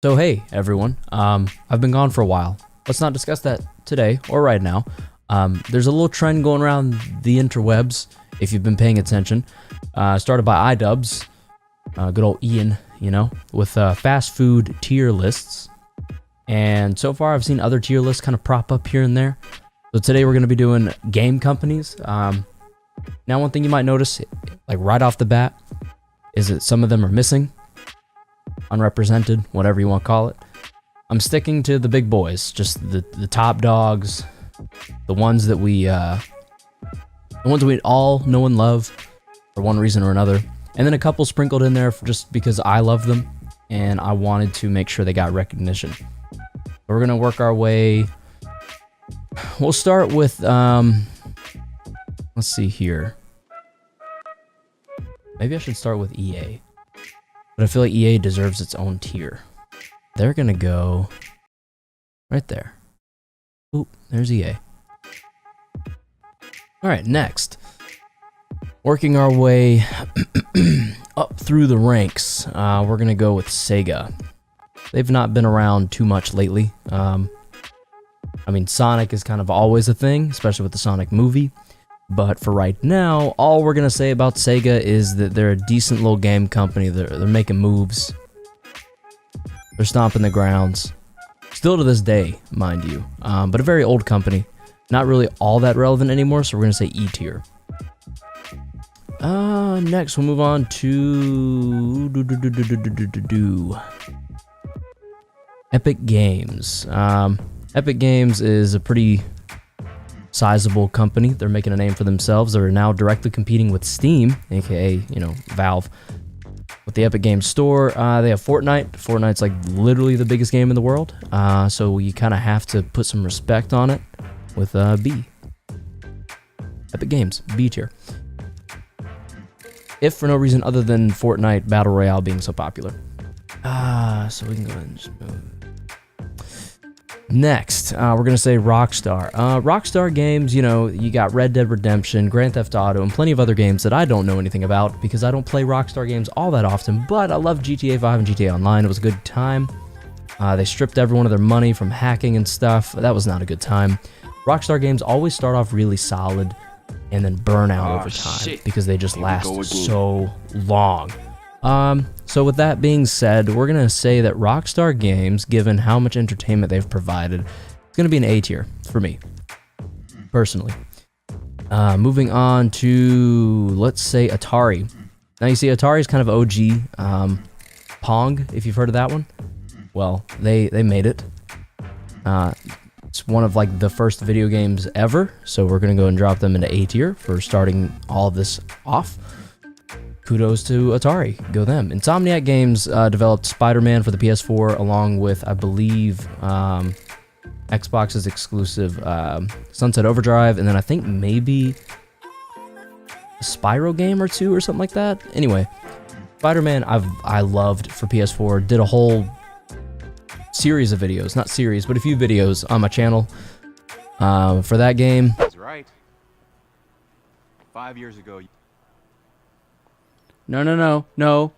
So hey everyone, I've been gone for a while. Let's not discuss that today or right now. There's a little trend going around the interwebs, if you've been paying attention, started by iDubbbz, good old Ian, you know, with fast food tier lists. And so far I've seen other tier lists kind of prop up here and there. So today we're going to be doing game companies. Now one thing you might notice, like right off the bat, is that some of them are missing. Unrepresented, whatever you want to call it. I'm sticking to the big boys, just the top dogs, the ones that we all know and love for one reason or another, and then a couple sprinkled in there just because I love them and I wanted to make sure they got recognition. We're gonna work our way. We'll start with let's see here. Maybe I should start with EA. But I feel like EA deserves its own tier. They're gonna go right there. Oop, there's EA. Alright, next. Working our way up through the ranks, we're gonna go with Sega. They've not been around too much lately. I mean, Sonic is kind of always a thing, especially with the Sonic movie. But for right now, all we're gonna say about Sega is that they're a decent little game company. They're making moves. They're stomping the grounds. Still to this day, mind you. But a very old company. Not really all that relevant anymore, so we're gonna say E tier. Next we'll move on to Epic Games. Epic Games is a pretty sizable company. They're making a name for themselves. They're now directly competing with Steam, aka, you know, Valve, with the Epic Games Store. They have Fortnite. Fortnite's like literally the biggest game in the world, so you kind of have to put some respect on it with B. Epic Games, B tier. If for no reason other than Fortnite Battle Royale being so popular. So we can go ahead and just move. Next, we're gonna say Rockstar. Rockstar games, you know, you got Red Dead Redemption, Grand Theft Auto, and plenty of other games that I don't know anything about because I don't play Rockstar games all that often, but I love GTA 5 and GTA Online. It was a good time. They stripped everyone of their money from hacking and stuff. That was not a good time. Rockstar games always start off really solid and then burn out over time because they just last so long. So with that being said, we're gonna say that Rockstar Games, given how much entertainment they've provided, it's gonna be an A tier for me, personally. Moving on to, let's say, Atari. Now you see, Atari is kind of OG. Pong, if you've heard of that one. Well, they made it. It's one of like the first video games ever, so we're gonna go and drop them into A tier for starting all of this off. Kudos to Atari, go them. Insomniac Games developed Spider-Man for the PS4 along with, I believe, Xbox's exclusive Sunset Overdrive, and then I think maybe a Spyro game or two or something like that. Anyway, Spider-Man I loved for PS4, did a whole series of videos, not series, but a few videos on my channel for that game. That's right. 5 years ago. No.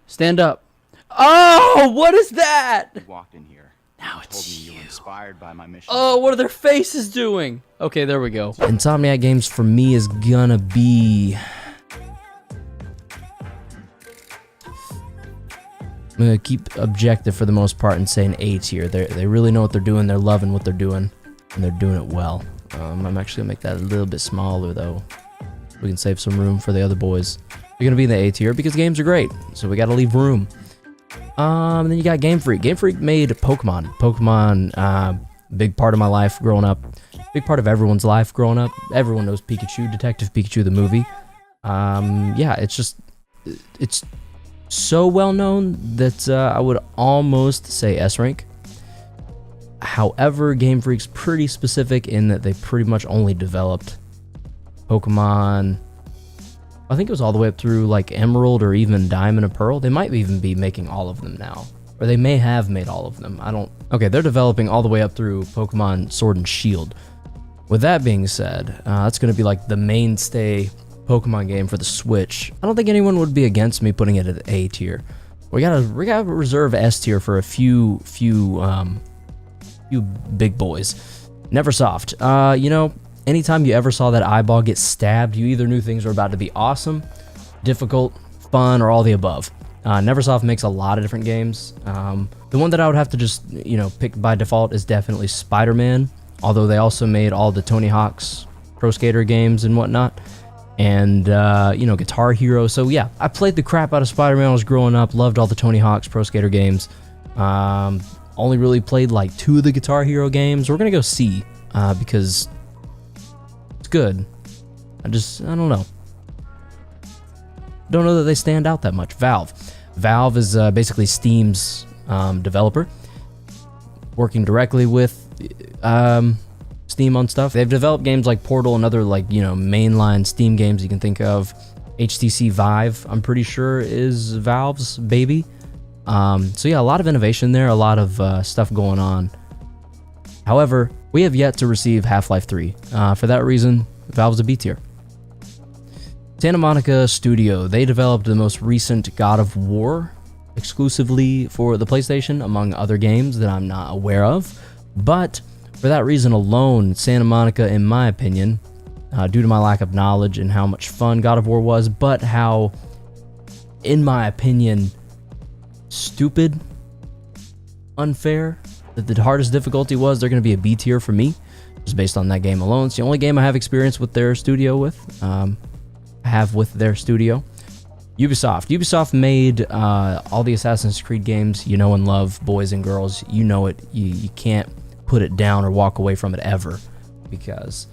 Stand up. Oh, what is that? You walked in here. Now it's told me you were inspired by my mission. Oh, what are their faces doing? Okay, there we go. Insomniac Games for me is gonna be... I'm gonna keep objective for the most part and say an A tier. They really know what they're doing. They're loving what they're doing, and they're doing it well. I'm actually gonna make that a little bit smaller though. We can save some room for the other boys. They're gonna be in the A tier because games are great, so we gotta leave room. And then you got Game Freak. Game Freak made Pokemon. Pokemon, big part of my life growing up. Big part of everyone's life growing up. Everyone knows Pikachu, Detective Pikachu, the movie. Yeah, it's so well known that I would almost say S rank. However, Game Freak's pretty specific in that they pretty much only developed Pokemon, I think it was all the way up through like Emerald or even Diamond and Pearl. They might even be making all of them now. Or they may have made all of them. Okay, they're developing all the way up through Pokemon Sword and Shield. With that being said, that's going to be like the mainstay Pokemon game for the Switch. I don't think anyone would be against me putting it at A tier. We gotta reserve S tier for a few big boys. Neversoft. You know, anytime you ever saw that eyeball get stabbed, you either knew things were about to be awesome, difficult, fun, or all the above. Neversoft makes a lot of different games. The one that I would have to just, you know, pick by default is definitely Spider-Man, although they also made all the Tony Hawk's Pro Skater games and whatnot, and, you know, Guitar Hero. So yeah, I played the crap out of Spider-Man when I was growing up, loved all the Tony Hawk's Pro Skater games. Only really played like 2 of the Guitar Hero games. We're gonna go C, because it's good. I don't know. Don't know that they stand out that much. Valve. Valve is basically Steam's developer, working directly with Steam on stuff. They've developed games like Portal and other, like, you know, mainline Steam games you can think of. HTC Vive, I'm pretty sure, is Valve's baby. So yeah, a lot of innovation there, a lot of stuff going on. However, we have yet to receive Half-Life 3. For that reason, Valve's a B tier. Santa Monica Studio, they developed the most recent God of War exclusively for the PlayStation, among other games that I'm not aware of. But for that reason alone, Santa Monica, in my opinion, due to my lack of knowledge and how much fun God of War was, but how, in my opinion, stupid, unfair, that the hardest difficulty was, they're going to be a B tier for me, just based on that game alone. It's the only game I have experience with their studio with. Ubisoft. Ubisoft made all the Assassin's Creed games you know and love, boys and girls. You know it. You can't put it down or walk away from it ever, because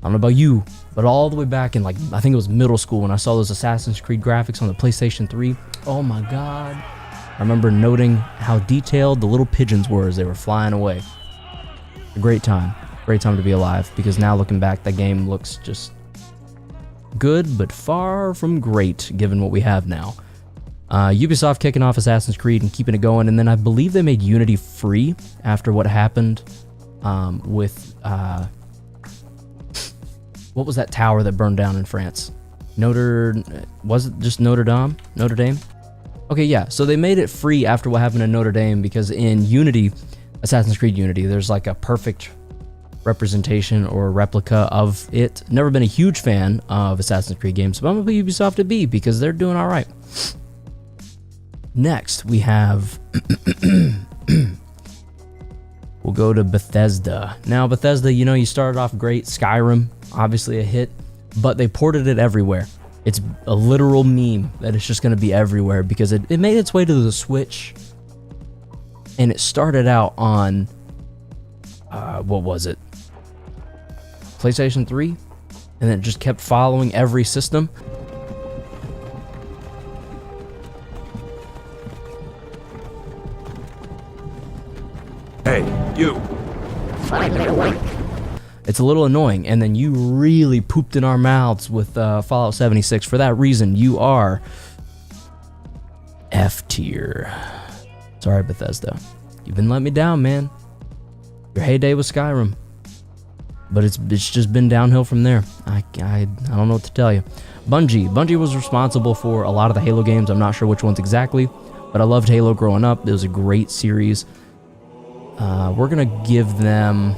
I don't know about you, but all the way back in, like, I think it was middle school when I saw those Assassin's Creed graphics on the PlayStation 3. Oh my god. I remember noting how detailed the little pigeons were as they were flying away. A great time. Great time to be alive, because now looking back, that game looks just good, but far from great given what we have now. Ubisoft kicking off Assassin's Creed and keeping it going, and then I believe they made Unity free after what happened with what was that tower that burned down in France? Was it just Notre Dame? Notre Dame? Okay, yeah, so they made it free after what happened in Notre Dame, because in Unity, Assassin's Creed Unity, there's like a perfect representation or replica of it. Never been a huge fan of Assassin's Creed games, but I'm gonna put Ubisoft at B because they're doing all right. Next, we have we'll go to Bethesda. Now, Bethesda, you know, you started off great. Skyrim, obviously a hit, but they ported it everywhere. It's a literal meme that it's just going to be everywhere, because it made its way to the Switch, and it started out on what was it? PlayStation 3, and it just kept following every system. Hey, you. It's a little annoying, and then you really pooped in our mouths with Fallout 76. For that reason, you are F tier. Sorry, Bethesda. You've been letting me down, man. Your heyday was Skyrim, but it's just been downhill from there. I don't know what to tell you. Bungie was responsible for a lot of the Halo games. I'm not sure which ones exactly, but I loved Halo growing up. It was a great series. We're gonna give them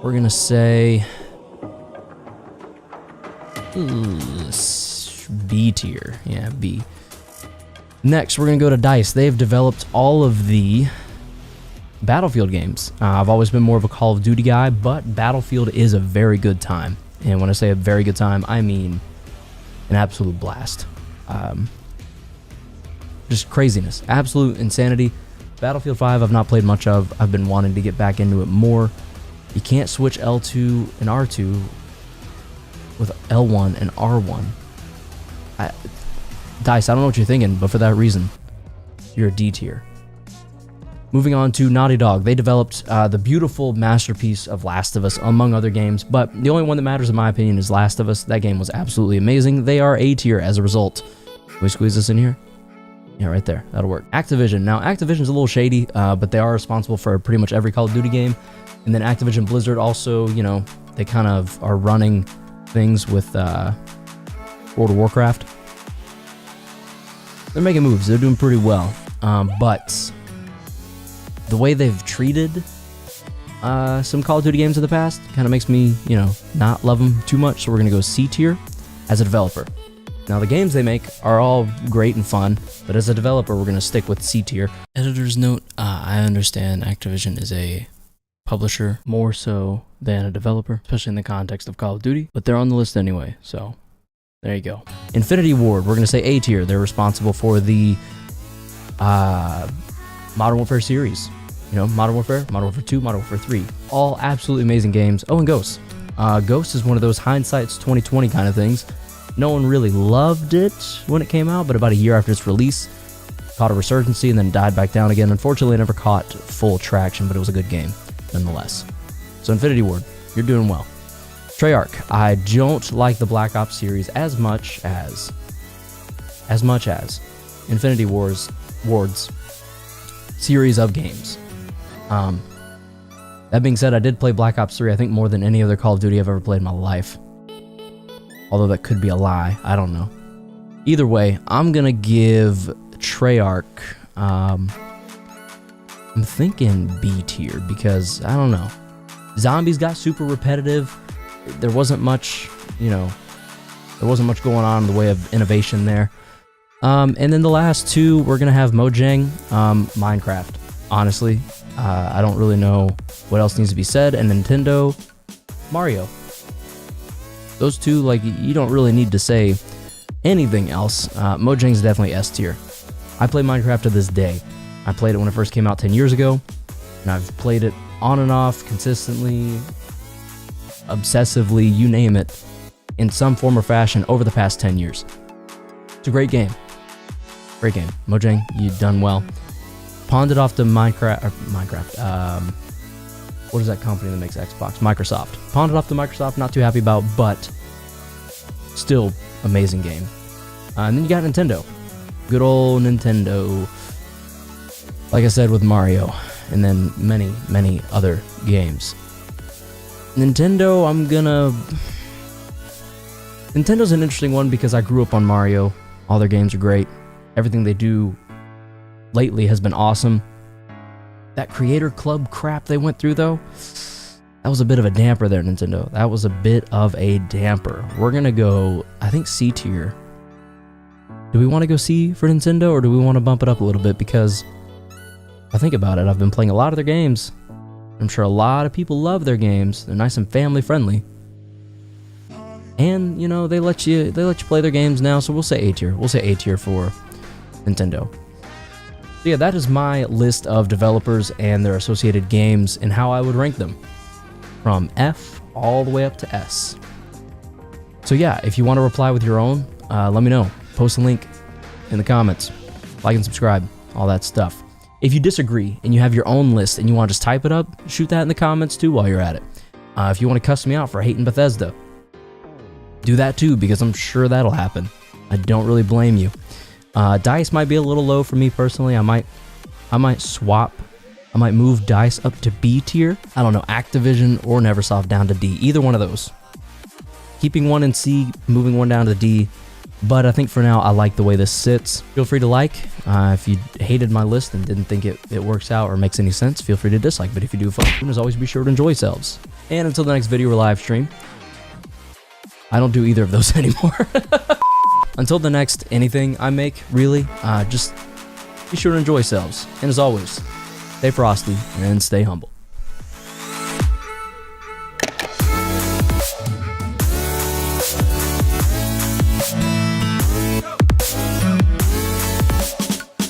we're gonna say B tier. Yeah, B. Next, we're gonna go to DICE. They've developed all of the Battlefield games. I've always been more of a Call of Duty guy, but Battlefield is a very good time. And when I say a very good time, I mean an absolute blast. Just craziness, absolute insanity. Battlefield 5 I've not played much of. I've been wanting to get back into it more. You can't switch L2 and R2 with L1 and R1. DICE, I don't know what you're thinking, but for that reason, you're a D tier. Moving on to Naughty Dog. They developed the beautiful masterpiece of Last of Us, among other games, but the only one that matters in my opinion is Last of Us. That game was absolutely amazing. They are A tier as a result. Can we squeeze this in here? Yeah, right there. That'll work. Activision. Now, Activision's a little shady, but they are responsible for pretty much every Call of Duty game. And then Activision Blizzard also, you know, they kind of are running things with World of Warcraft. they're making moves. They're doing pretty well. But the way they've treated some Call of Duty games in the past kind of makes me, you know, not love them too much. So we're gonna go C tier as a developer. Now the games they make are all great and fun, but as a developer, we're gonna stick with C tier. Editor's note: I understand Activision is a publisher more so than a developer, especially in the context of Call of Duty, but they're on the list anyway, so there you go. Infinity Ward, we're gonna say A tier. They're responsible for the Modern Warfare series. You know, Modern Warfare 2, Modern Warfare 3. All absolutely amazing games. Oh, and Ghost. Ghost is one of those hindsight's 2020 kind of things. No one really loved it when it came out, but about a year after its release, caught a resurgency and then died back down again. Unfortunately, it never caught full traction, but it was a good game nonetheless. So Infinity Ward, you're doing well. Treyarch, I don't like the Black Ops series as much as Infinity Ward's series of games. That being said, I did play Black Ops 3, I think more than any other Call of Duty I've ever played in my life. Although that could be a lie, I don't know. Either way, I'm gonna give Treyarch, I'm thinking B tier because, I don't know. Zombies got super repetitive. There wasn't much, you know, going on in the way of innovation there. And then the last two, we're gonna have Mojang, Minecraft. Honestly, I don't really know what else needs to be said. And Nintendo, Mario. Those two, like, you don't really need to say anything else. Mojang's definitely S tier. I play Minecraft to this day. I played it when it first came out 10 years ago, and I've played it on and off, consistently, obsessively, you name it, in some form or fashion over the past 10 years. It's a great game. Great game. Mojang, you've done well. Pawned it off to Minecraft. What is that company that makes Xbox? Microsoft. Pawned it off to Microsoft, not too happy about, but still amazing game. And then you got Nintendo. Good old Nintendo. Like I said with Mario, and then many, many other games. Nintendo, Nintendo's an interesting one because I grew up on Mario. All their games are great. Everything they do lately has been awesome. That Creator Club crap they went through, though, that was a bit of a damper there, Nintendo. That was a bit of a damper. We're gonna go, I think, C tier. Do we want to go C for Nintendo, or do we want to bump it up a little bit? Because if I think about it, I've been playing a lot of their games. I'm sure a lot of people love their games. They're nice and family friendly. And, you know, they let you play their games now, so we'll say A tier. We'll say A tier for Nintendo. So yeah, that is my list of developers and their associated games and how I would rank them from F all the way up to S. So yeah, if you want to reply with your own, let me know. Post a link in the comments. Like and subscribe, all that stuff. If you disagree and you have your own list and you want to just type it up, shoot that in the comments too while you're at it. If you want to cuss me out for hating Bethesda, do that too, because I'm sure that'll happen. I don't really blame you. DICE might be a little low for me personally. I might swap. I might move DICE up to B tier. I don't know, Activision or Neversoft down to D. Either one of those. Keeping one in C, moving one down to D. But I think for now, I like the way this sits. Feel free to like. If you hated my list and didn't think it works out or makes any sense, feel free to dislike. But if you do, as always, be sure to enjoy yourselves. And until the next video or live stream, I don't do either of those anymore. Until the next anything I make, really, just be sure to enjoy yourselves. And as always, stay frosty and stay humble.